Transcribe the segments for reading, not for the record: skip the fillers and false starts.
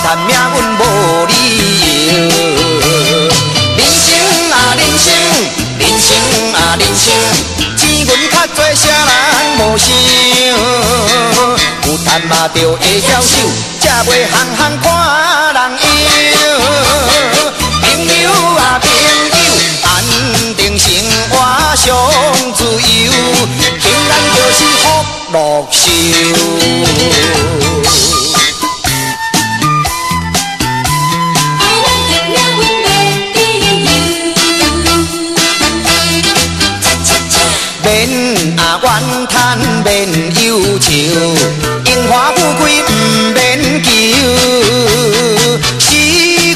叹命运无理由。人生啊人生，人生啊人生，钱阮较多，啥人无想？有赚嘛着会晓手，才袂行行看人忧。朋友啊朋友，安定生活上自由，平安就是福禄寿。免啊怨叹，免忧愁，荣华富贵毋免求。是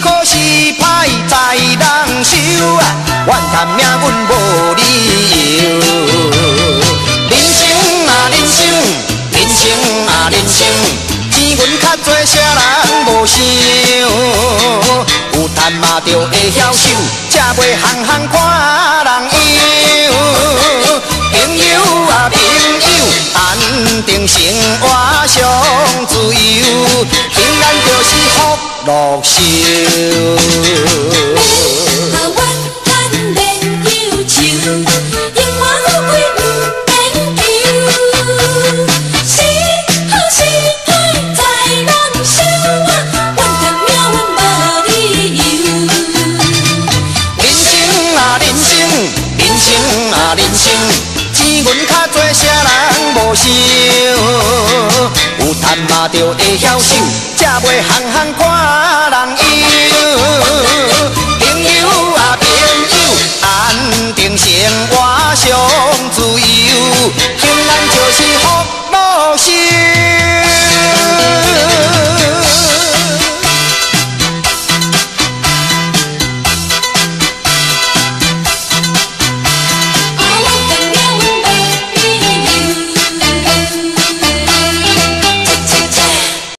好是歹在人受啊，怨叹命运无理由。人生啊人生，人生啊人生，钱阮较多，啥人无想？有赚嘛着会晓手，才袂行行看人忧。朋友啊朋友，安定生活上自由，平安就是福禄寿。免怨叹，免忧愁，荣华富贵毋免求。是好是歹在人手啊，怨叹命运无理由。人生啊人生，人生啊人生，钱阮较多，啥人无想？有赚嘛着会晓手，才袂行行看